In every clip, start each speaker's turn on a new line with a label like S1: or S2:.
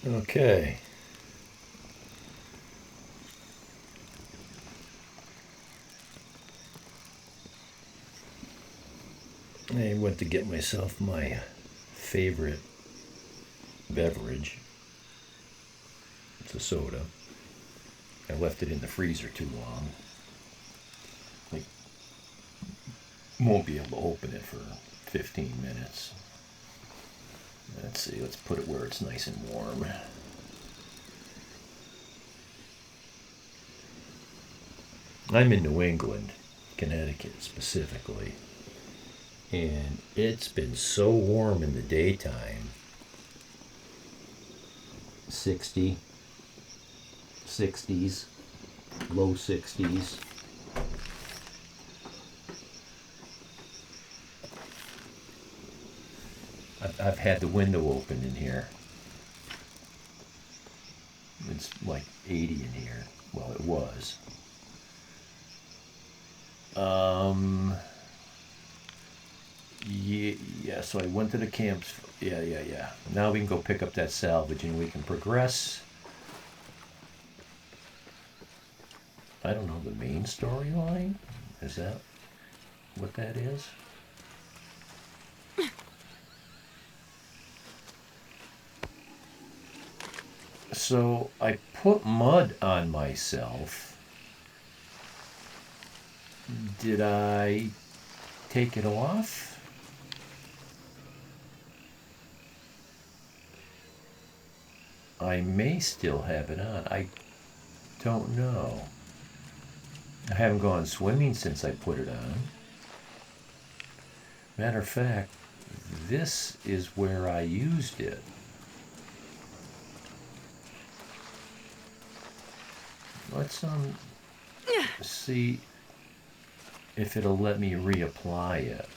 S1: Okay. I went to get myself my favorite beverage. It's a soda. I left it in the freezer too long. I won't be able to open it for 15 minutes. Let's see, let's put it where it's nice and warm. I'm in New England, Connecticut specifically, and it's been so warm in the daytime. 60, 60s, low 60s. I've had the window open in here. It's like 80 in here. Well, it was. Yeah, so I went to the camps. Yeah. Now we can go pick up that salvage and we can progress. I don't know the main storyline. Is that what that is? So I put mud on myself. Did I take it off? I may still have it on. I don't know. I haven't gone swimming since I put it on. Matter of fact, this is where I used it. Let's see if it'll let me reapply it.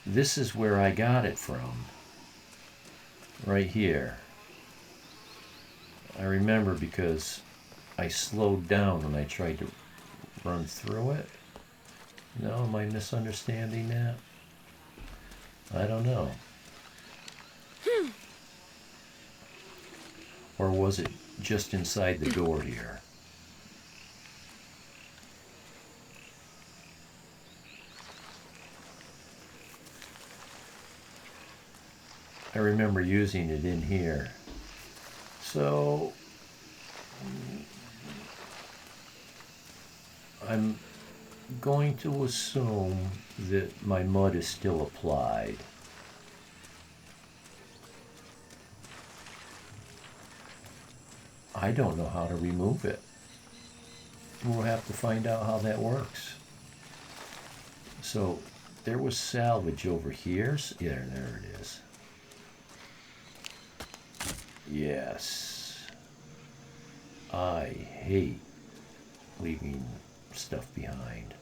S1: This is where I got it from. Right here. I remember because I slowed down when I tried to run through it. No, am I misunderstanding that? I don't know. Or was it just inside the door here? I remember using it in here. So I'm going to assume that my mud is still applied. I don't know how to remove it. We'll have to find out how that works. So there was salvage over here. Yeah, there it is. Yes. I hate leaving stuff behind.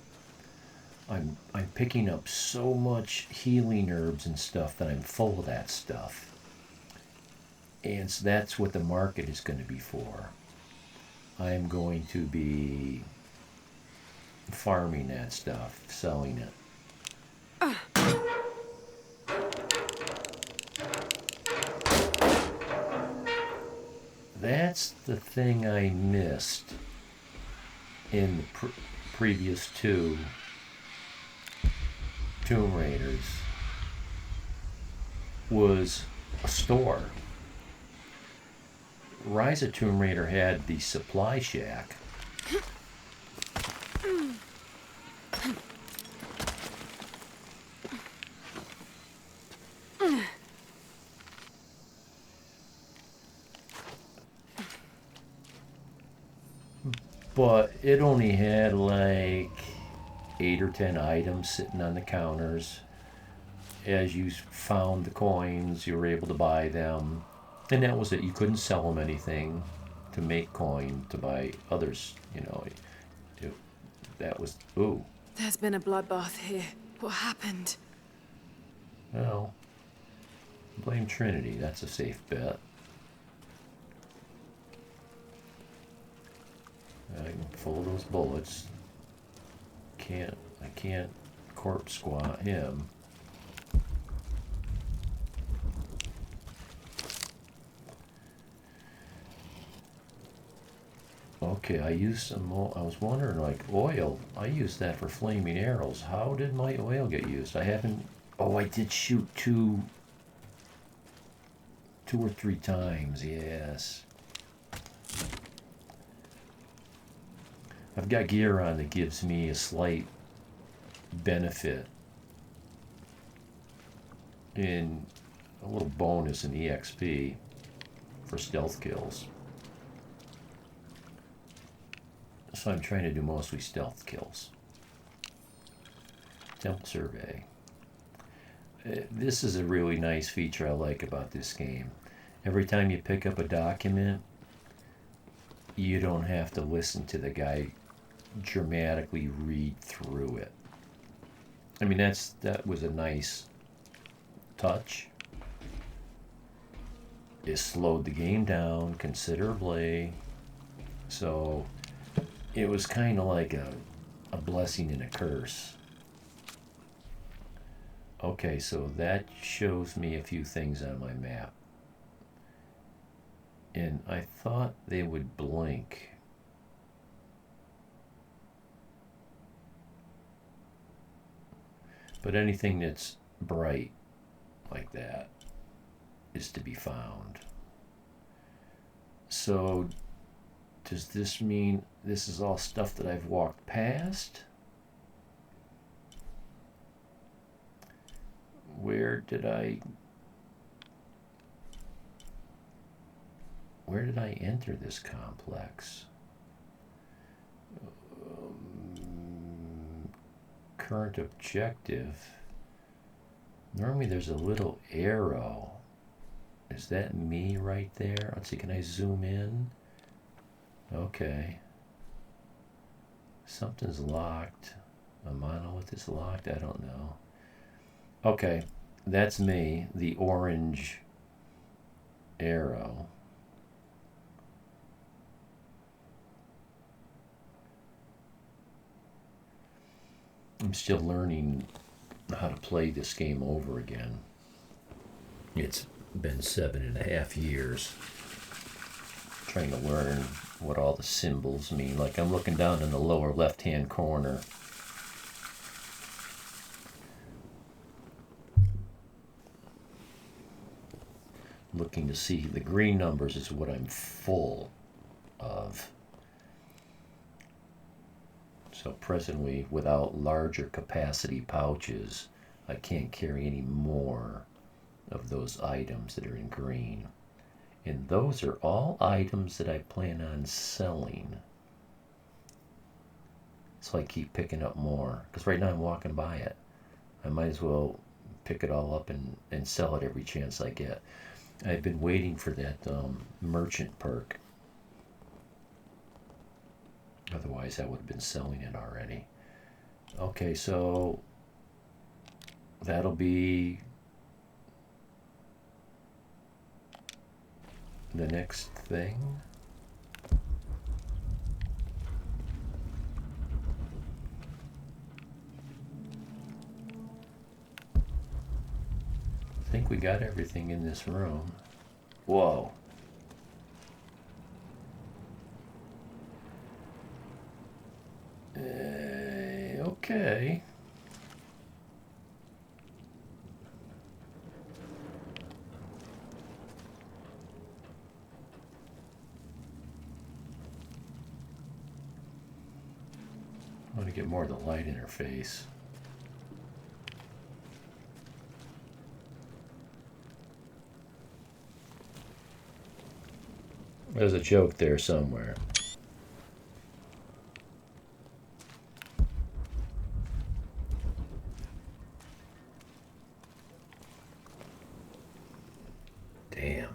S1: I'm picking up so much healing herbs and stuff that I'm full of that stuff. And so that's what the market is going to be for. I'm going to be farming that stuff, selling it. That's the thing I missed in the previous two Tomb Raiders was a store. Rise of Tomb Raider had the supply shack. But it only had like 8 or 10 items sitting on the counters. As you found the coins, you were able to buy them. And that was it. You couldn't sell them anything to make coin to buy others, that was, ooh.
S2: There's been a bloodbath here. What happened?
S1: Well, blame Trinity. That's a safe bet. I'm full of those bullets. I can't corpse squat him. Okay, I used some. I was wondering, like oil. I used that for flaming arrows. How did my oil get used? I haven't. Oh, I did shoot two or three times. Yes. I've got gear on that gives me a slight benefit in a little bonus in EXP for stealth kills. So I'm trying to do mostly stealth kills. Temple survey. This is a really nice feature I like about this game. Every time you pick up a document, you don't have to listen to the guy dramatically read through it. I mean, that was a nice touch. It slowed the game down considerably. So it was kind of like a blessing and a curse. Okay, so that shows me a few things on my map. And I thought they would blink. But anything that's bright like that is to be found. So does this mean this is all stuff that I've walked past? Where did I enter this complex? Current objective. Normally there's a little arrow. Is that me right there? Let's see, can I zoom in? Okay. Something's locked. A monolith is locked? I don't know. Okay, that's me, the orange arrow. I'm still learning how to play this game over again. It's been 7.5 years trying to learn what all the symbols mean. Like I'm looking down in the lower left-hand corner. Looking to see the green numbers is what I'm full of. So presently, without larger capacity pouches, I can't carry any more of those items that are in green. And those are all items that I plan on selling. So I keep picking up more. Because right now I'm walking by it. I might as well pick it all up and sell it every chance I get. I've been waiting for that merchant perk. Otherwise I would have been selling it already. Okay, so that'll be the next thing. I think we got everything in this room. Whoa. Okay. I want to get more of the light in her face. There's a joke there somewhere. Damn.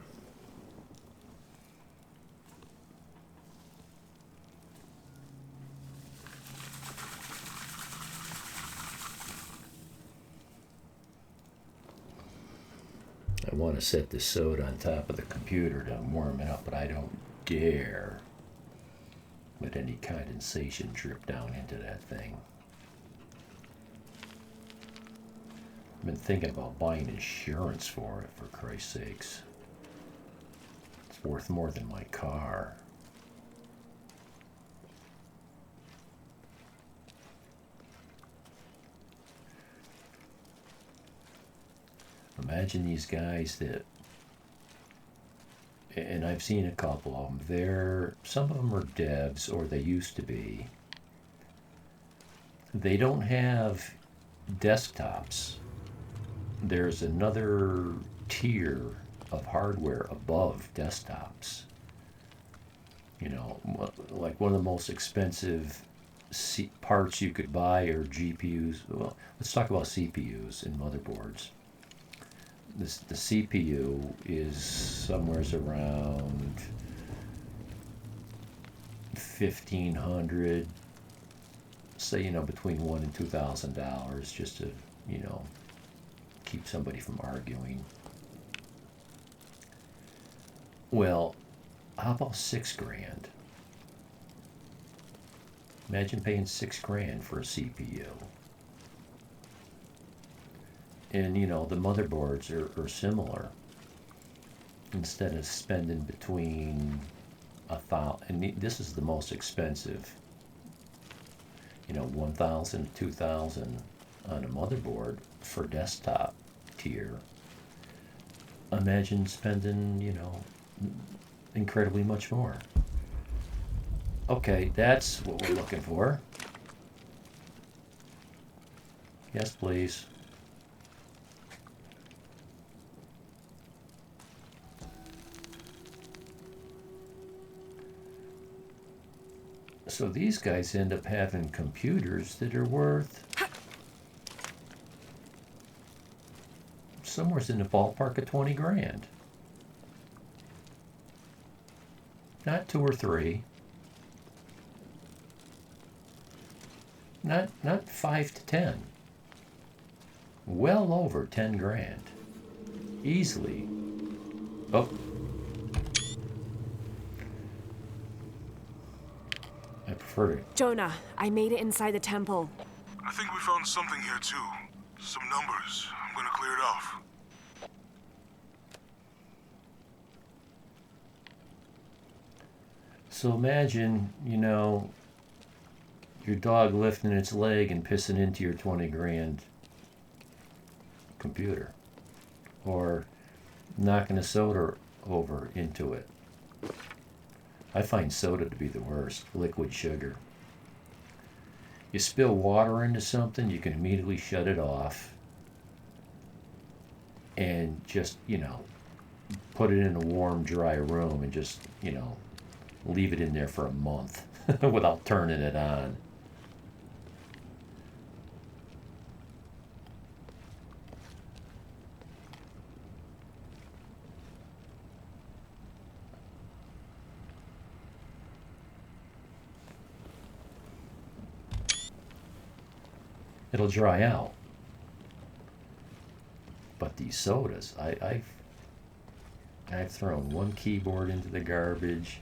S1: I want to set this soda on top of the computer to warm it up, but I don't dare let any condensation drip down into that thing. I've been thinking about buying insurance for it, for Christ's sakes. It's worth more than my car. imagine these guys that, and I've seen a couple of them. Some of them are devs, or they used to be. They don't have desktops. There's another tier of hardware above desktops. You know, like one of the most expensive parts you could buy are GPUs. Well, let's talk about CPUs and motherboards. The CPU is somewhere around $1,500, say, you know, between $1,000 and $2,000, just to, you know, keep somebody from arguing. Well, how about $6,000? Imagine paying $6,000 for a CPU. And you know, the motherboards are similar. Instead of spending between and this is the most expensive, you know, 1,000 to 2,000 on a motherboard for desktop tier. Imagine spending, you know, incredibly much more. Okay, that's what we're looking for. Yes, please. So these guys end up having computers that are worth somewhere in the ballpark of 20 grand. Not 2 or 3. Not 5 to 10. Well over 10 grand. Easily. Oh. I prefer it.
S3: Jonah, I made it inside the temple.
S4: I think we found something here too. Some numbers. I'm gonna clear it off.
S1: So imagine, you know, your dog lifting its leg and pissing into your 20 grand computer. Or knocking a soda over into it. I find soda to be the worst, liquid sugar. You spill water into something, you can immediately shut it off and just, you know, put it in a warm, dry room and just, you know, leave it in there for a month without turning it on. It'll dry out. But these sodas, I've thrown one keyboard into the garbage.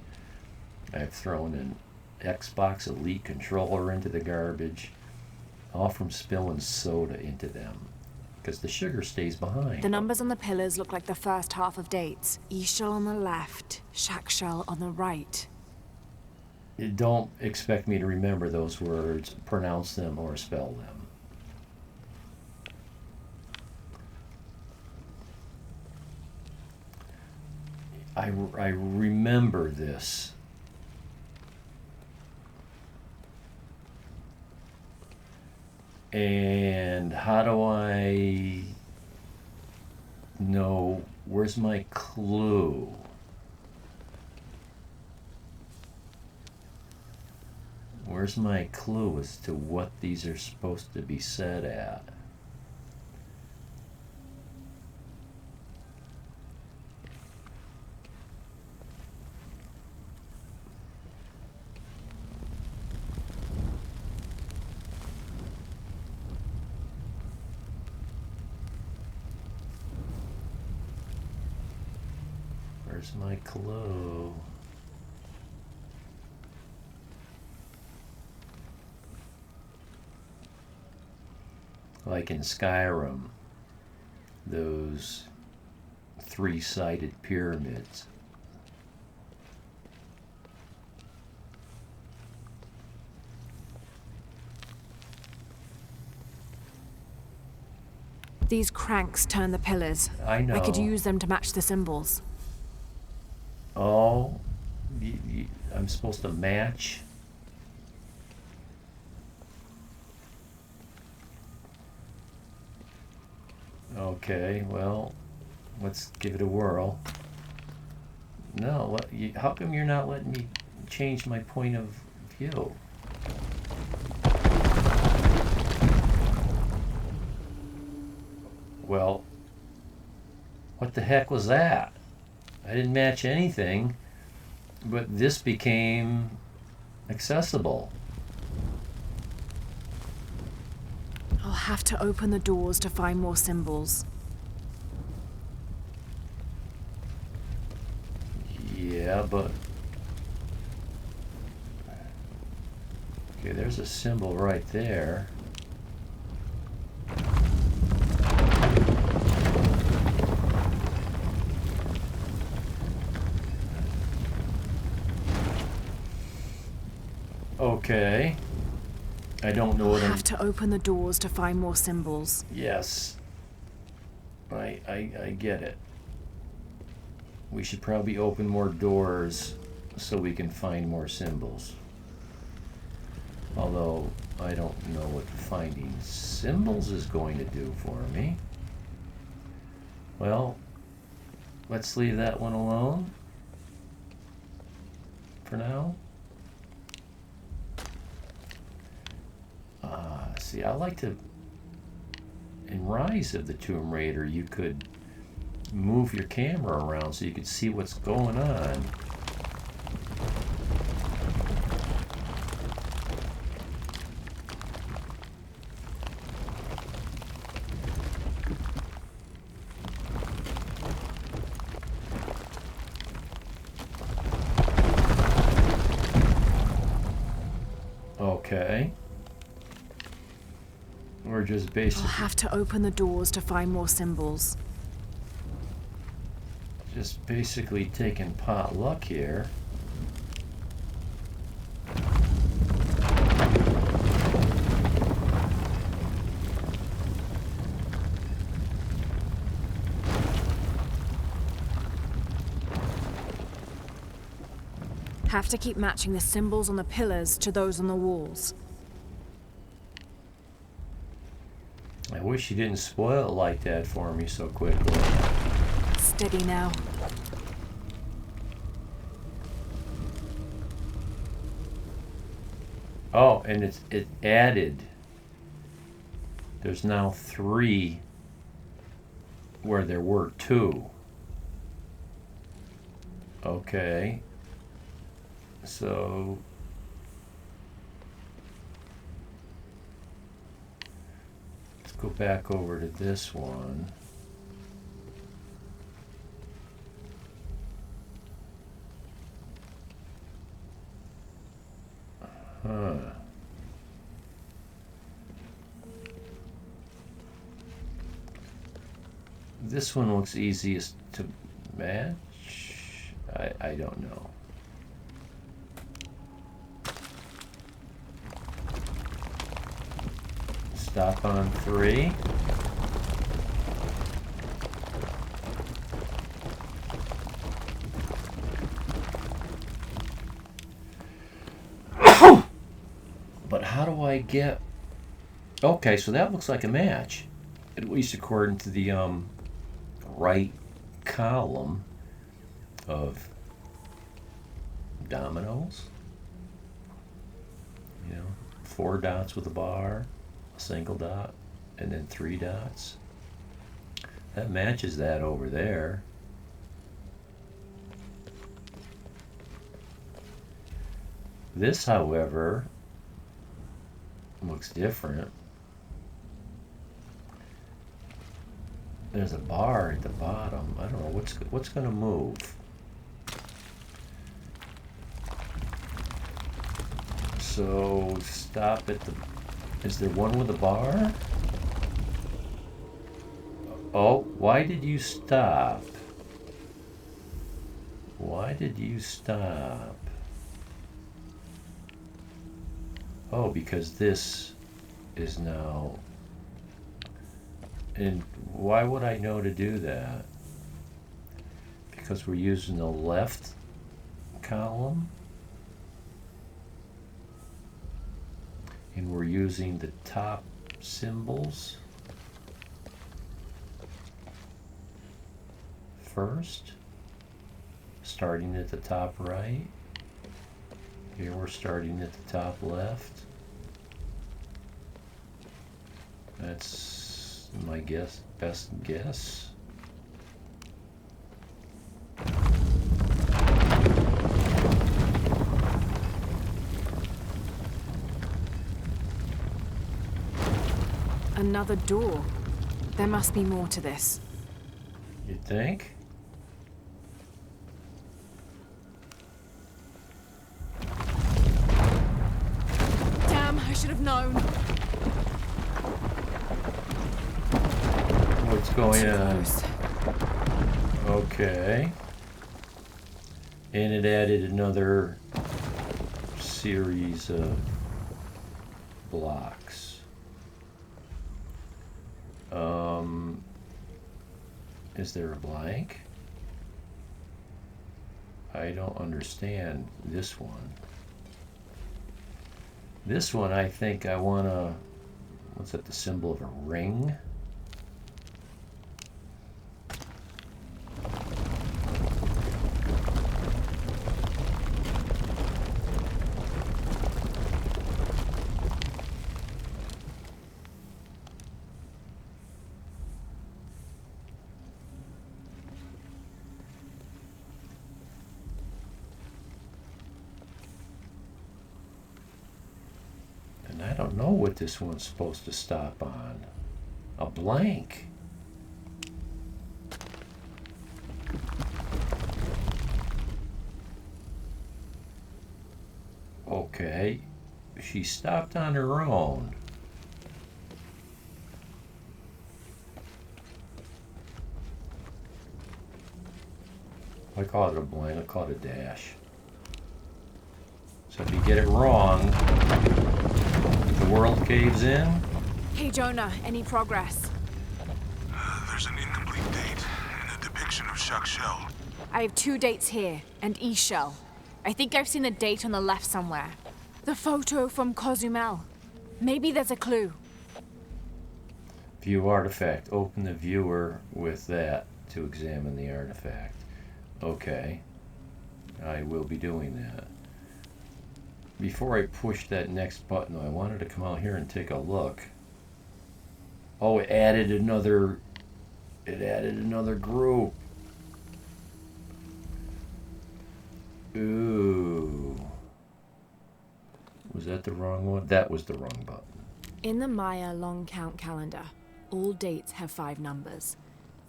S1: I've thrown an Xbox Elite controller into the garbage, all from spilling soda into them, because the sugar stays behind.
S3: The numbers on the pillars look like the first half of dates. Ishal on the left, Shakshal on the right.
S1: Don't expect me to remember those words, pronounce them, or spell them. I remember this. And how do I know? Where's my clue? Where's my clue as to what these are supposed to be set at? Where's my clue? Like in Skyrim, those 3-sided pyramids.
S3: These cranks turn the pillars.
S1: I know.
S3: I could use them to match the symbols.
S1: Oh, I'm supposed to match? Okay, well, let's give it a whirl. No, how come you're not letting me change my point of view? Well, what the heck was that? I didn't match anything, but this became accessible.
S3: I'll have to open the doors to find more symbols.
S1: Yeah, but... Okay, there's a symbol right there. Okay. I don't know what
S3: I'll have to open the doors to find more symbols.
S1: Yes. I get it. We should probably open more doors so we can find more symbols. Although, I don't know what finding symbols is going to do for me. Well, let's leave that one alone for now. See, I like to... In Rise of the Tomb Raider, you could move your camera around so you could see what's going on. Okay. We're just basically...
S3: I'll have to open the doors to find more symbols.
S1: Just basically taking pot luck here.
S3: Have to keep matching the symbols on the pillars to those on the walls.
S1: I wish you didn't spoil it like that for me so quickly.
S3: Steady now.
S1: Oh, and it added. There's now 3 where there were 2. Okay. So let's go back over to this one. Huh. This one looks easiest to match. I don't know. Stop on 3. But how do I get... Okay, so that looks like a match. At least according to the right column of dominoes. You know, 4 dots with a bar, a single dot, and then 3 dots. That matches that over there. This, however, looks different. There's a bar at the bottom. I don't know what's going to move. So stop at the... Is there one with a bar? Oh, why did you stop? Why did you stop? Oh, because this is now And why would I know to do that? Because we're using the left column. And we're using the top symbols first. Starting at the top right. Here we're starting at the top left. That's my guess, best guess.
S3: Another door. There must be more to this.
S1: You think?
S3: Damn, I should have known.
S1: What's going on?
S3: Close.
S1: Okay. And it added another series of blocks. Is there a blank? I don't understand this one. This one, I think I want to... What's that, the symbol of a ring? I don't know what this one's supposed to stop on. A blank. Okay. She stopped on her own. I call it a blank. I call it a dash. So if you get it wrong, the world caves in.
S3: Hey, Jonah, any progress?
S4: There's an incomplete date and a depiction of Shell.
S3: I have 2 dates here, and Ishel. I think I've seen the date on the left somewhere. The photo from Cozumel. Maybe there's a clue.
S1: View artifact. Open the viewer with that to examine the artifact. Okay. I will be doing that. Before I push that next button, I wanted to come out here and take a look. Oh, it added another group. Ooh. Was that the wrong one? That was the wrong button.
S3: In the Maya long count calendar, all dates have 5 numbers.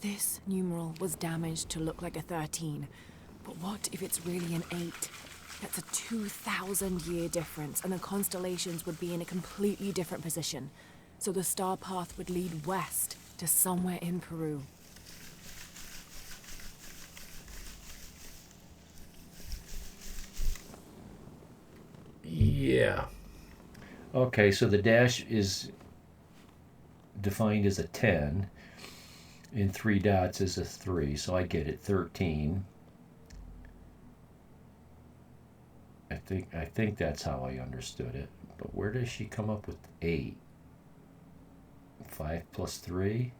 S3: This numeral was damaged to look like a 13. But what if it's really an 8? That's a 2,000-year difference, and the constellations would be in a completely different position. So the star path would lead west to somewhere in Peru.
S1: Yeah. Okay, so the dash is defined as a 10, and 3 dots is a 3, so I get it, 13. I think that's how I understood it. But where does she come up with 8? 5 plus 3?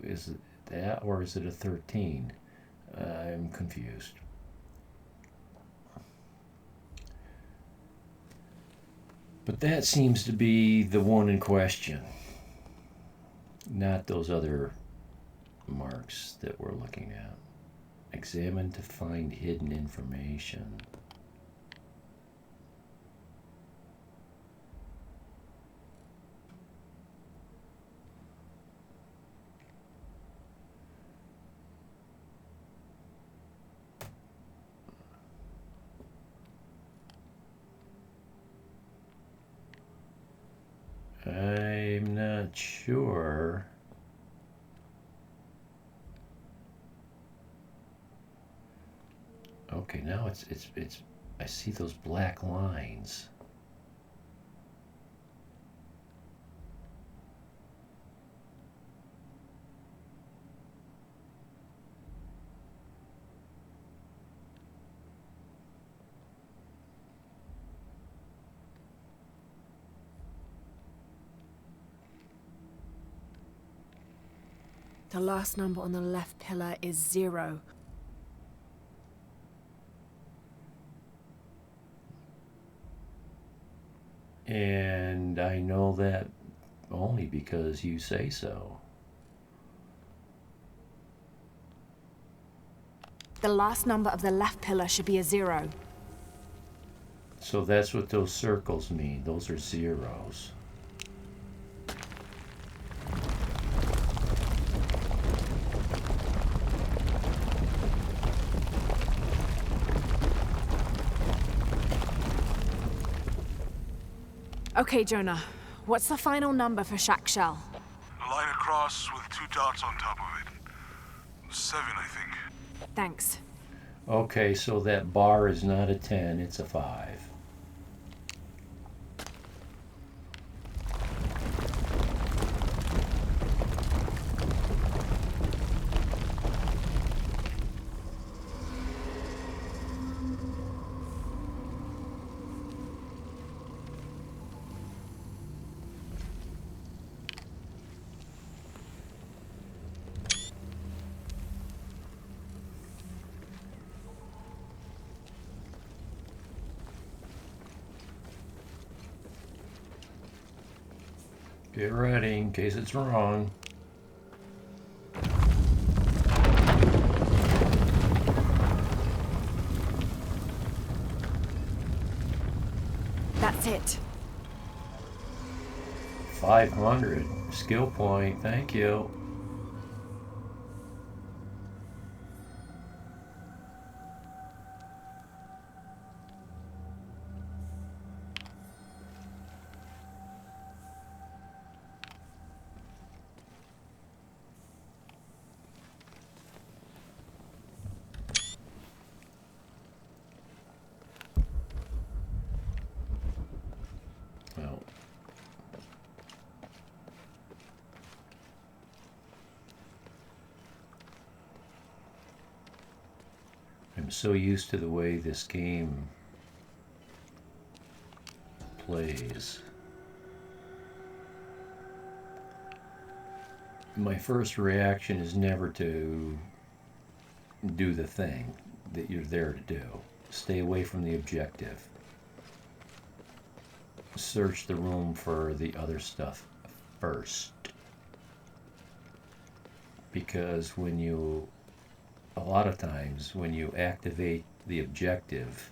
S1: Is it that, or is it a 13? I'm confused. But that seems to be the one in question, not those other marks that we're looking at. Examine to find hidden information. I'm not sure. Okay, now it's I see those black lines.
S3: The last number on the left pillar is 0.
S1: And I know that only because you say so.
S3: The last number of the left pillar should be a 0.
S1: So that's what those circles mean. Those are zeros.
S3: Okay, Jonah. What's the final number for Shack Shell?
S4: A line across with 2 dots on top of it. 7, I think.
S3: Thanks.
S1: Okay, so that bar is not a 10, it's a 5. Get ready in case it's wrong.
S3: That's it.
S1: 500. Skill point, thank you. Well, I'm so used to the way this game plays. My first reaction is never to do the thing that you're there to do. Stay away from the objective. Search the room for the other stuff first. Because a lot of times when you activate the objective,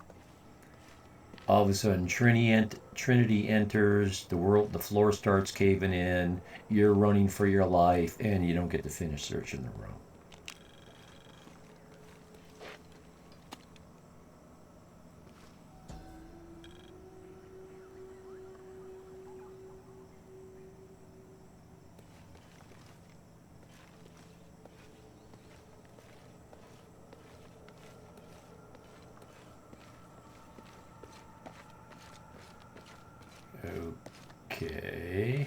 S1: all of a sudden Trinity enters, the floor starts caving in, you're running for your life, and you don't get to finish searching the room. Okay.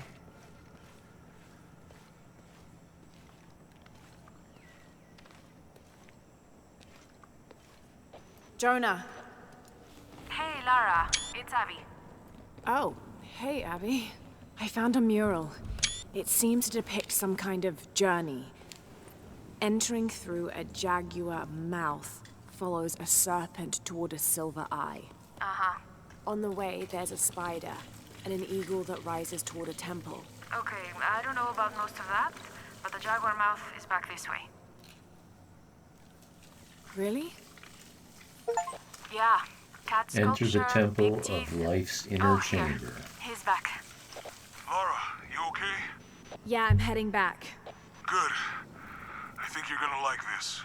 S3: Jonah.
S5: Hey, Lara. It's Abby.
S3: Oh, hey, Abby. I found a mural. It seems to depict some kind of journey. Entering through a jaguar mouth follows a serpent toward a silver eye.
S5: Uh-huh.
S3: On the way, there's a spider and an eagle that rises toward a temple.
S5: Okay, I don't know about most of that, but the jaguar mouth is back this way.
S3: Really?
S5: Yeah. Cat
S1: Enter
S5: sculpture,
S1: the temple
S5: big teeth.
S1: of life's inner
S5: Oh, here.
S1: chamber.
S5: He's back.
S4: Laura, you okay?
S3: Yeah, I'm heading back.
S4: Good. I think you're gonna like this.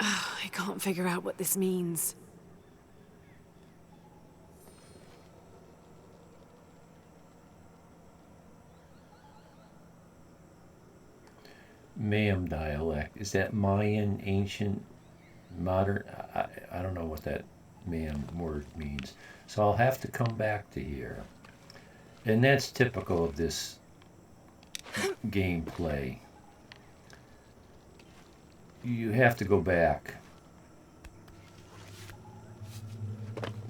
S3: I can't figure out what this means.
S1: Mayam dialect. Is that Mayan, ancient, modern? I don't know what that Mayam word means. So I'll have to come back to here. And that's typical of this gameplay. You have to go back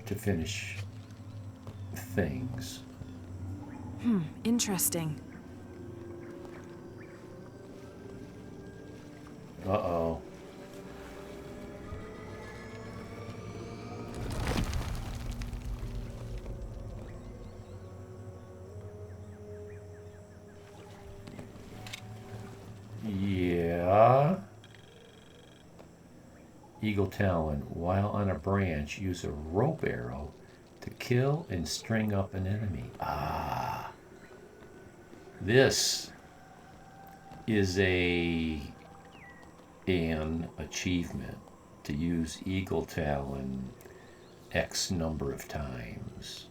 S1: to finish things.
S3: Interesting.
S1: Uh-oh. Yeah. Eagle Talon. While on a branch, use a rope arrow to kill and string up an enemy. Ah. This is an achievement to use Eagle Talon X number of times.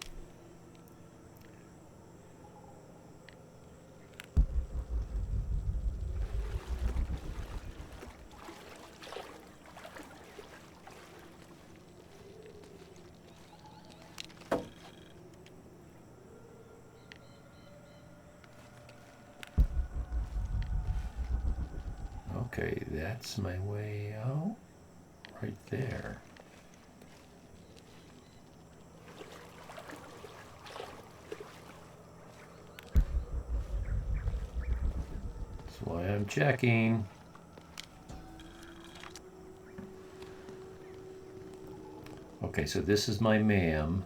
S1: Okay, that's my way out. Right there. That's why I'm checking. Okay, so this is my MAM,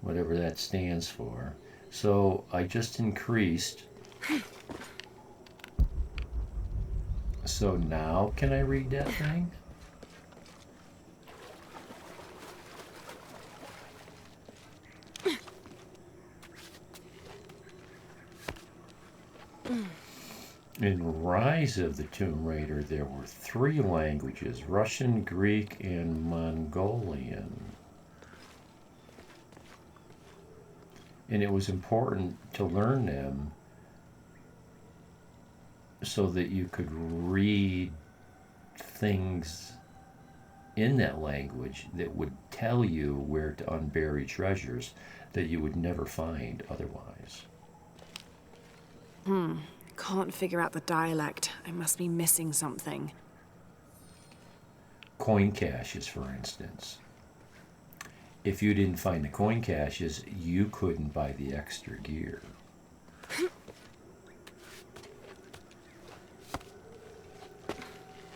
S1: whatever that stands for. So I just increased. So now can I read that thing? In Rise of the Tomb Raider, there were 3 languages: Russian, Greek, and Mongolian. And it was important to learn them so that you could read things in that language that would tell you where to unbury treasures that you would never find otherwise.
S3: Can't figure out the dialect. I must be missing something.
S1: Coin caches, for instance. If you didn't find the coin caches, you couldn't buy the extra gear.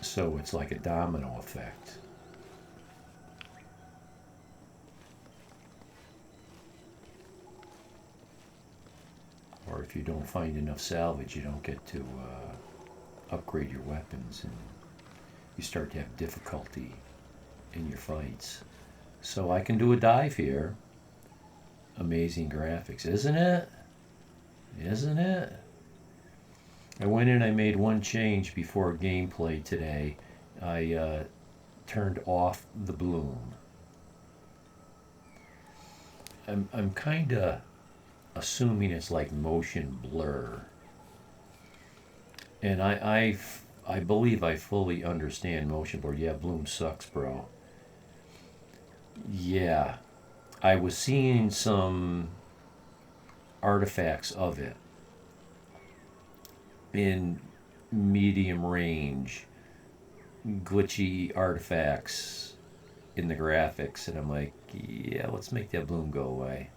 S1: So it's like a domino effect. Or if you don't find enough salvage, you don't get to upgrade your weapons, and you start to have difficulty in your fights. So I can do a dive here. Amazing graphics, isn't it? Isn't it? I went in, I made one change before gameplay today. I turned off the bloom. I'm kind of assuming it's like motion blur. And I believe I fully understand motion blur. Yeah, bloom sucks, bro. Yeah. I was seeing some artifacts of it in medium range, glitchy artifacts in the graphics, and I'm like, yeah, let's make that bloom go away.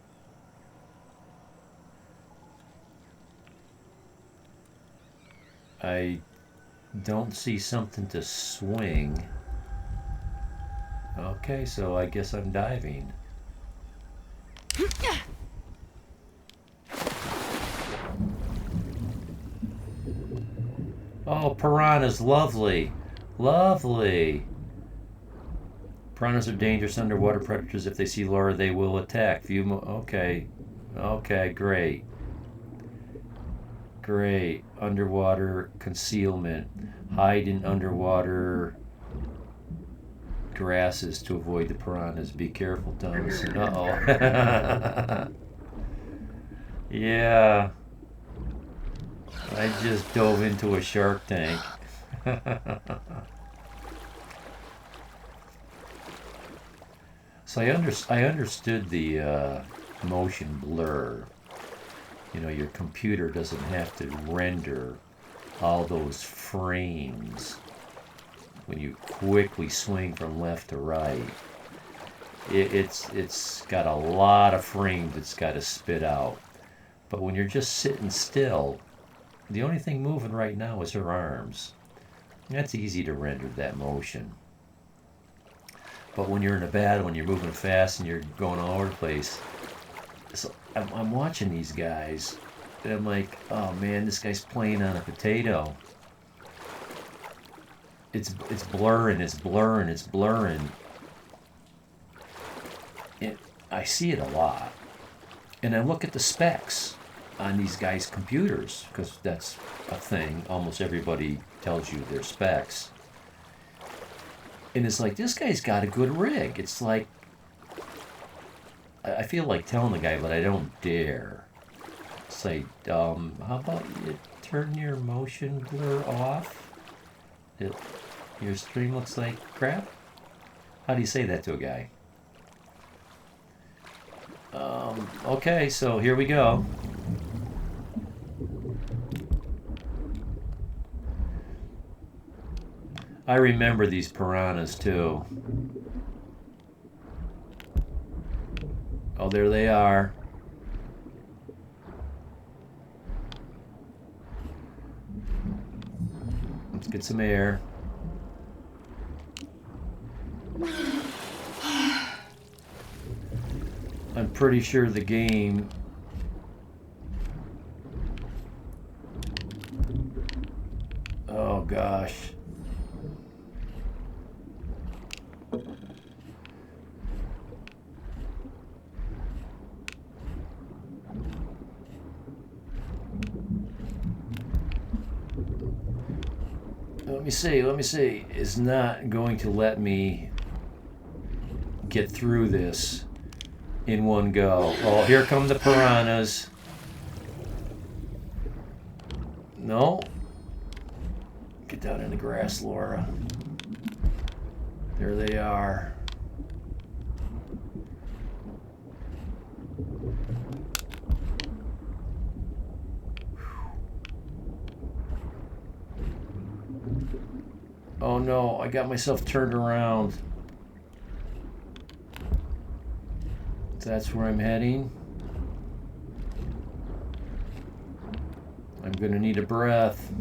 S1: I don't see something to swing. Okay, so I guess I'm diving. Oh, piranhas, lovely. Lovely. Piranhas are dangerous underwater predators. If they see Laura, they will attack. Okay. Okay, great. Great. Underwater concealment. Hide in underwater grasses to avoid the piranhas. Be careful, Thomason. Uh-oh. Yeah. I just dove into a shark tank. So I understood the motion blur. You know, your computer doesn't have to render all those frames when you quickly swing from left to right. It's got a lot of frames it's got to spit out. But when you're just sitting still, the only thing moving right now is her arms. That's easy to render that motion. But when you're in a battle and you're moving fast and you're going all over the place, so I'm watching these guys and I'm like, oh man, this guy's playing on a potato. It's blurring, it's blurring, it's blurring. I see it a lot. And I look at the specs on these guys' computers, because that's a thing. Almost everybody tells you their specs. And it's like, this guy's got a good rig. It's like, I feel like telling the guy, but I don't dare. Say, how about you turn your motion blur off? Your stream looks like crap? How do you say that to a guy? Okay, so here we go. I remember these piranhas too. Oh, there they are. Let's get some air. I'm pretty sure the game oh gosh. Let me see. It's not going to let me get through this in one go. Oh, here come the piranhas. No. Get down in the grass, Laura. There they are. Oh no, I got myself turned around. That's where I'm heading. I'm gonna need a breath.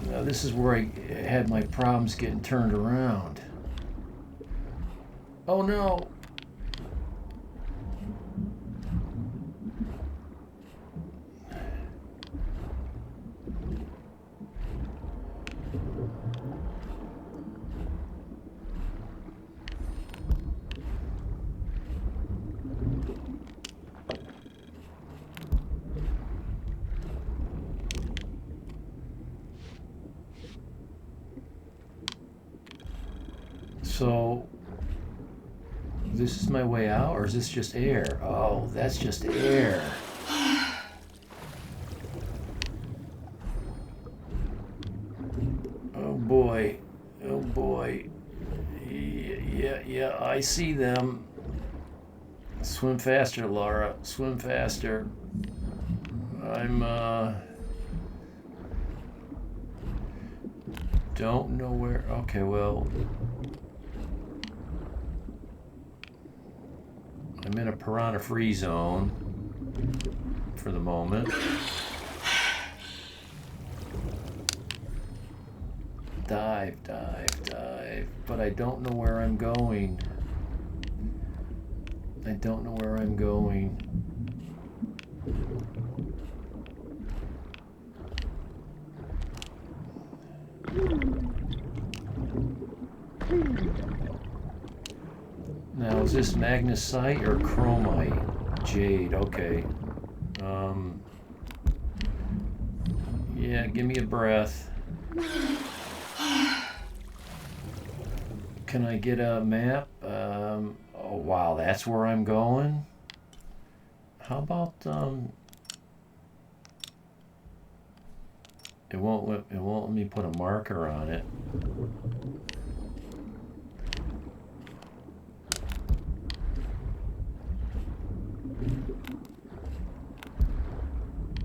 S1: Now this is where I had my problems getting turned around. Oh no! So, this is my way out, or is this just air? Oh, that's just air. Oh boy. Oh boy. Yeah, I see them. Swim faster, Laura. Swim faster. I'm, don't know where. Okay, well. I'm in a piranha-free zone for the moment. Dive. But I don't know where I'm going. I don't know where I'm going. Now, is this magnesite or chromite? Jade, okay. Yeah, give me a breath. Can I get a map? Oh wow, that's where I'm going. How about it won't let me put a marker on it.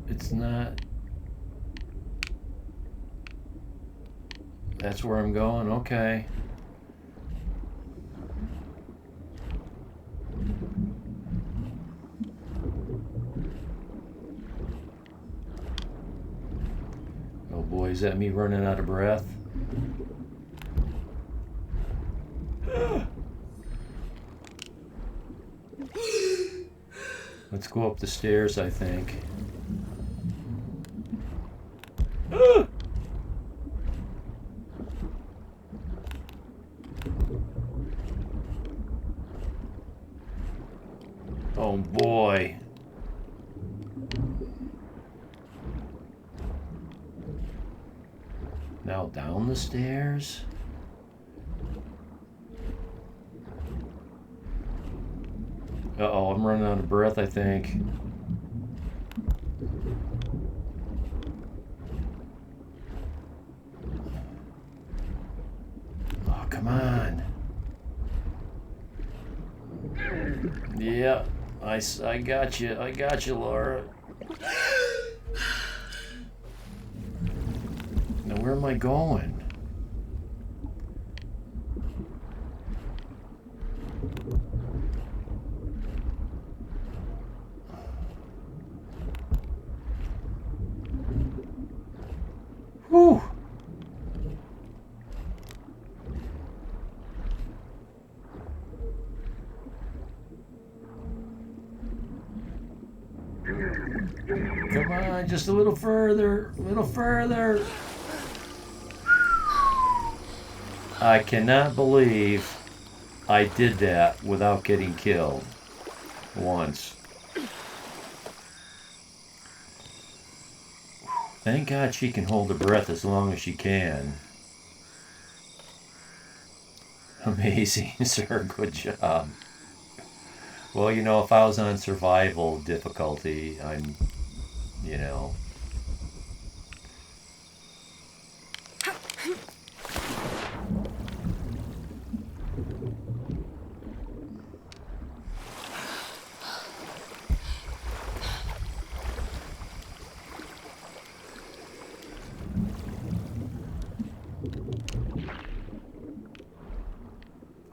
S1: It's not. That's where I'm going. Okay. Oh boy, is that me running out of breath? Let's go up the stairs, I think. Oh boy. Now down the stairs? Uh-oh, I'm running out of breath, I think. Oh, come on. Yeah, I got you. I got you, Laura. Now, where am I going? Whew. Come on, just a little further, a little further. I cannot believe I did that without getting killed once. Thank God she can hold her breath as long as she can. Amazing, sir. Good job. Well, you know, if I was on survival difficulty, I'm, you know.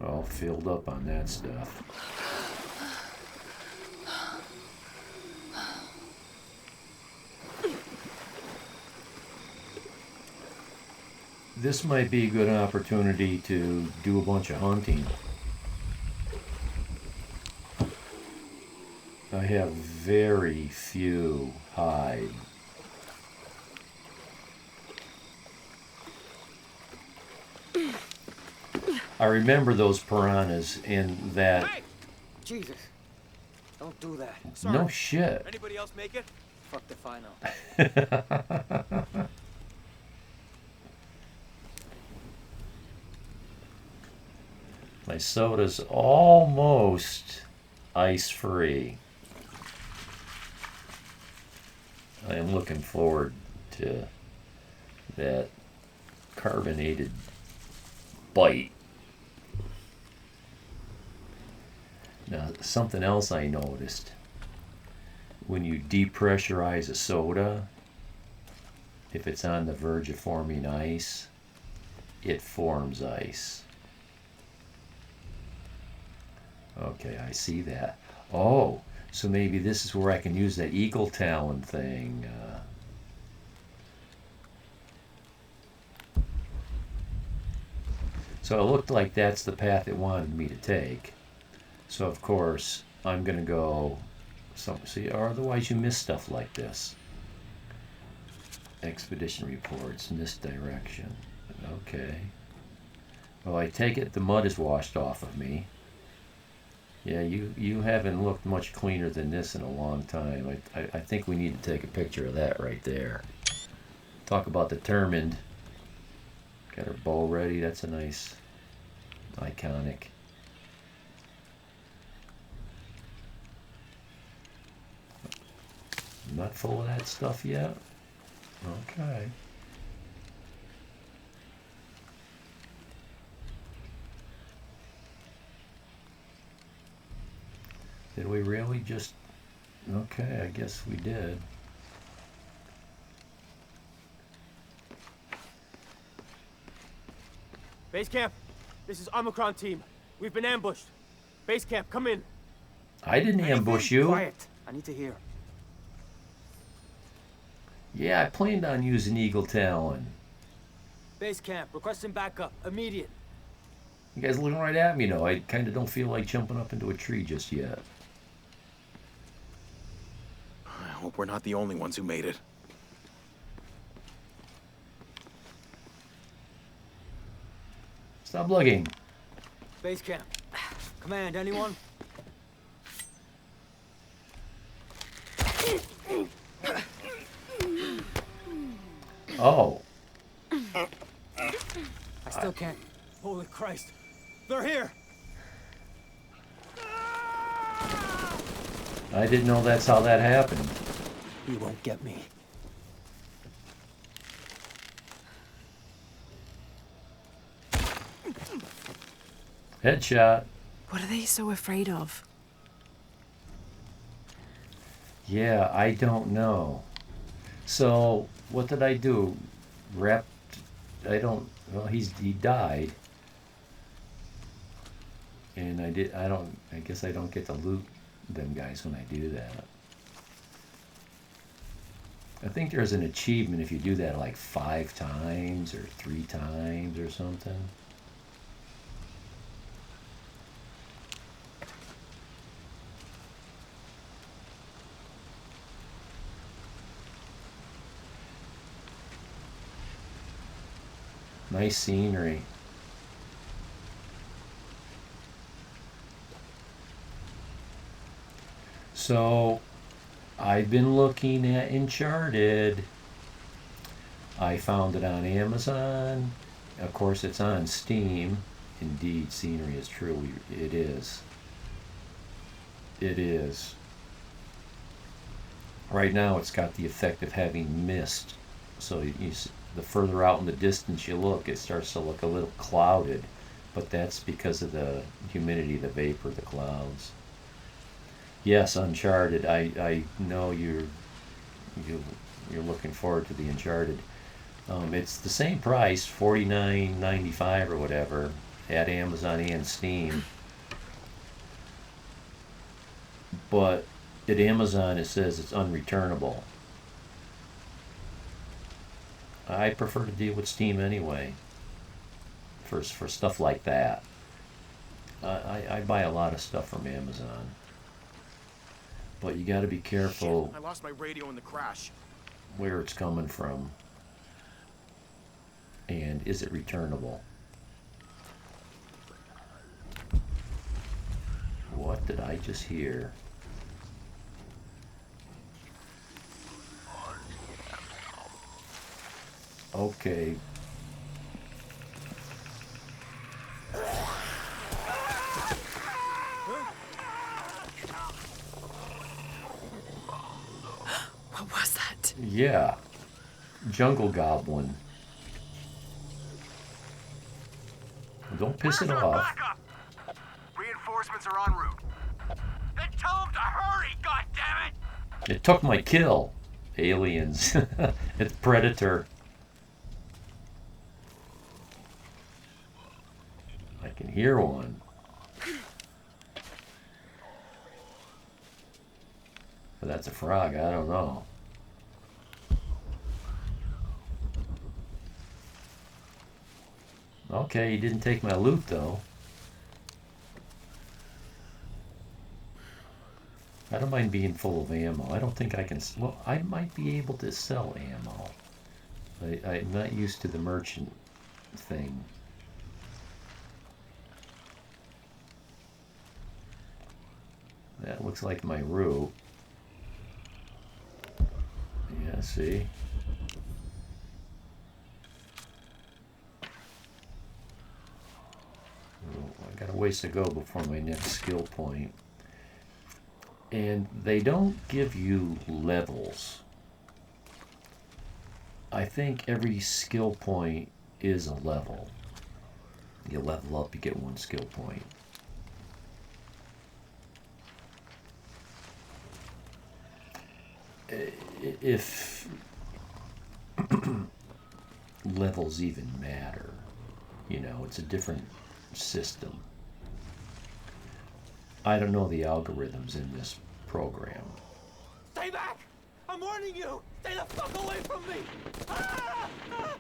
S1: All filled up on that stuff. This might be a good opportunity to do a bunch of hunting. I have very few hide. I remember those piranhas in that.
S6: Hey! Jesus. Don't do that.
S1: No shit.
S6: Anybody else make it? Fuck the final.
S1: My soda's almost ice-free. I am looking forward to that carbonated bite. Now, something else I noticed. When you depressurize a soda, if it's on the verge of forming ice, it forms ice. Okay, I see that. Oh, so maybe this is where I can use that eagle talon thing. So it looked like that's the path it wanted me to take. So of course, I'm going to go... See, or otherwise you miss stuff like this. Expedition reports, misdirection. Okay. Well, I take it the mud is washed off of me. Yeah, you haven't looked much cleaner than this in a long time. I think we need to take a picture of that right there. Talk about determined. Got her bow ready. That's a nice Iconic. Not full of that stuff yet? Okay. Did we really just... Okay, I guess we did.
S6: Base camp, this is Omicron team. We've been ambushed. Base camp, come in.
S1: I didn't ambush you.
S6: Quiet. I need to hear.
S1: Yeah, I planned on using Eagle Talon.
S6: Base camp, requesting backup. Immediate.
S1: You guys looking right at me, though. I kind of don't feel like jumping up into a tree just yet.
S7: I hope we're not the only ones who made it.
S1: Stop looking.
S6: Base camp. Command, anyone?
S1: Oh.
S6: I still can't. Holy Christ. They're here!
S1: I didn't know that's how that happened.
S6: He won't get me.
S1: Headshot.
S3: What are they so afraid of?
S1: Yeah, I don't know. So, what did I do? Wrapped... I don't... Well, he died. And I guess I don't get to loot them guys when I do that. I think there's an achievement if you do that like 5 times or 3 times or something. Nice scenery. So, I've been looking at Uncharted. I found it on Amazon. Of course, it's on Steam. Indeed, scenery is true. It is. It is. Right now, it's got the effect of having mist. So the further out in the distance you look, it starts to look a little clouded. But that's because of the humidity, the vapor, the clouds. Yes, Uncharted. I know you're looking forward to the Uncharted. It's the same price, $49.95 or whatever, at Amazon and Steam. But at Amazon it says it's unreturnable. I prefer to deal with Steam anyway. For stuff like that. I buy a lot of stuff from Amazon. But you got to be careful.
S7: Shit, I lost my radio in the crash.
S1: Where it's coming from. And is it returnable? What did I just hear? Okay.
S3: What was that?
S1: Yeah. Jungle Goblin. Don't piss it off.
S4: Backup? Reinforcements are en route. Then tell them to hurry, goddammit!
S1: It took my kill. Aliens. It's Predator. I can hear one. But that's a frog, I don't know. Okay, he didn't take my loot though. I don't mind being full of ammo. I don't think I can... Well, I might be able to sell ammo. I'm not used to the merchant thing. That looks like my route. Yeah, see? got a ways to go before my next skill point. And they don't give you levels. I think every skill point is a level. You level up, you get 1 skill point. If levels even matter, you know, it's a different system. I don't know the algorithms in this program.
S6: Stay back! I'm warning you! Stay the fuck away from me!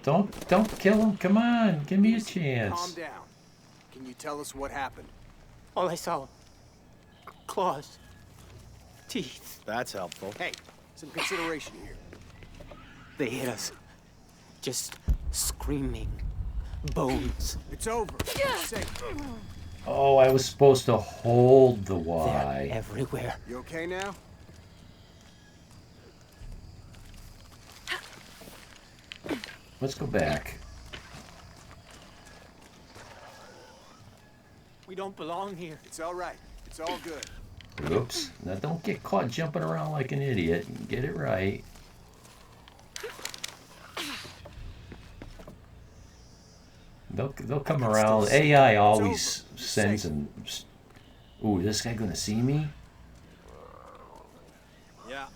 S1: Don't kill him. Come on, give me a
S7: Calm
S1: chance.
S7: down. Can you tell us what happened?
S6: All I saw... claws. Teeth.
S7: That's helpful. Hey, some consideration here.
S6: They hit us. Just screaming. Bones.
S7: It's over. Safe.
S1: Oh, I was supposed to hold the
S6: They're
S1: Y.
S6: everywhere.
S7: You okay now?
S1: Let's go back.
S6: We don't belong here.
S7: It's all right. It's all good.
S1: Oops. Now don't get caught jumping around like an idiot. Get it right. They'll come around. AI always sends them. Ooh, is this guy gonna see me?
S7: Yeah.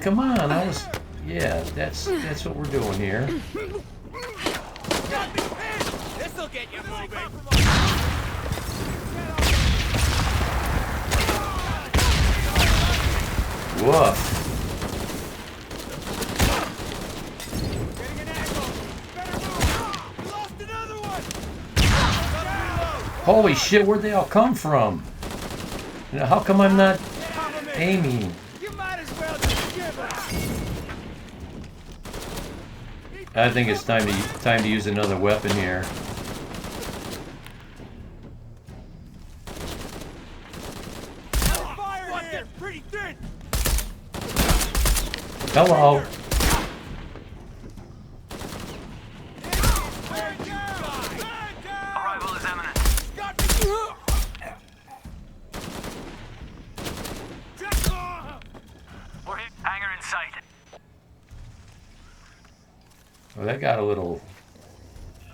S1: Come on, I was. Yeah, that's what we're doing here.
S6: This'll get you moving.
S1: Woof.
S6: Getting an angle. Better move. We lost another one.
S1: Holy shit, where'd they all come from? Now, how come I'm not aiming?
S6: You might as well just give up.
S1: I think it's time to use another weapon here.
S6: Fire here. Pretty thin.
S1: Hello.
S4: Arrival is imminent. We're hit. Hangar in sight.
S1: Well, that got a little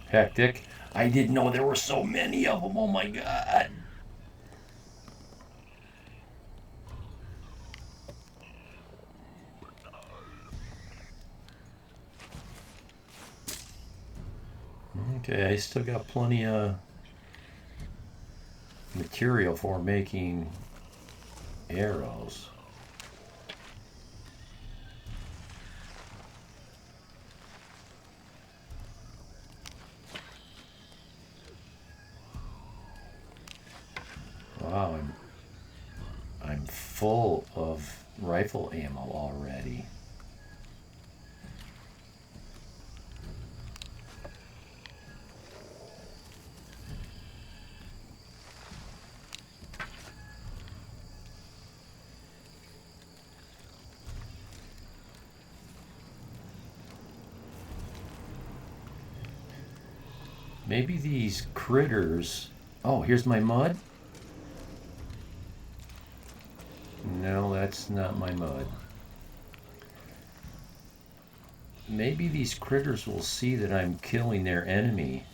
S1: hectic. I didn't know there were so many of them. Oh my god. Okay, I still got plenty of material for making arrows. Wow, I'm full of rifle ammo already. Maybe these critters... Oh, here's my mud? No, that's not my mud. Maybe these critters will see that I'm killing their enemy.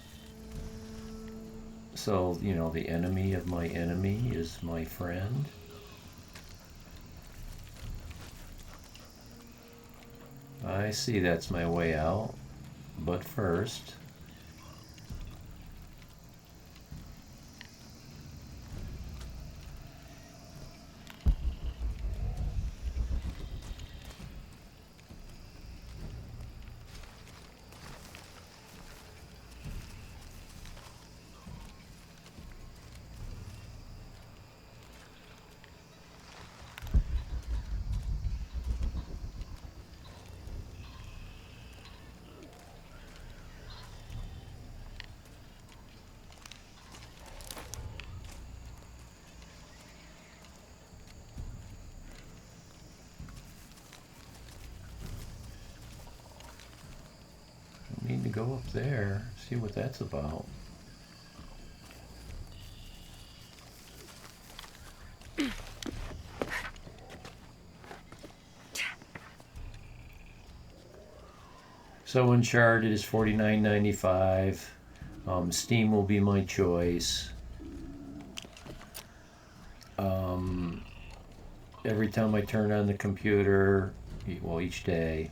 S1: So, you know, the enemy of my enemy is my friend. I see that's my way out. But first... go up there, see what that's about. So Uncharted is $49.95. Steam will be my choice. Every time I turn on the computer, well, each day,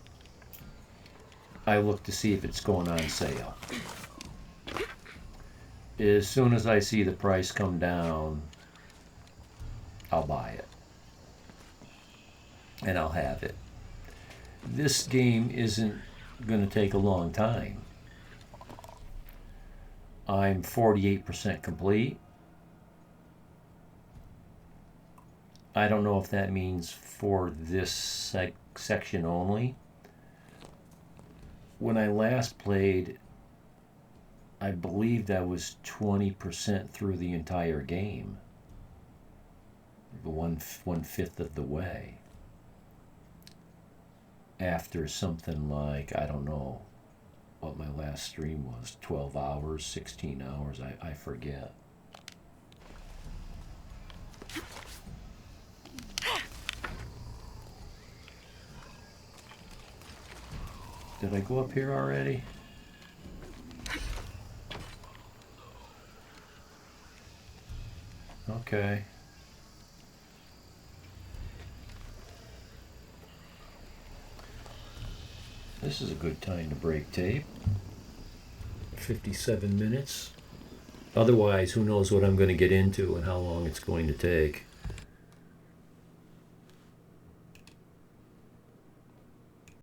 S1: I look to see if it's going on sale. As soon as I see the price come down, I'll buy it. And I'll have it. This game isn't going to take a long time. I'm 48% complete. I don't know if that means for this section only. When I last played, I believed I was 20% through the entire game. One-fifth of the way. After something like, I don't know what my last stream was, 12 hours, 16 hours, I forget. Did I go up here already? Okay. This is a good time to break tape. 57 minutes. Otherwise, who knows what I'm going to get into and how long it's going to take.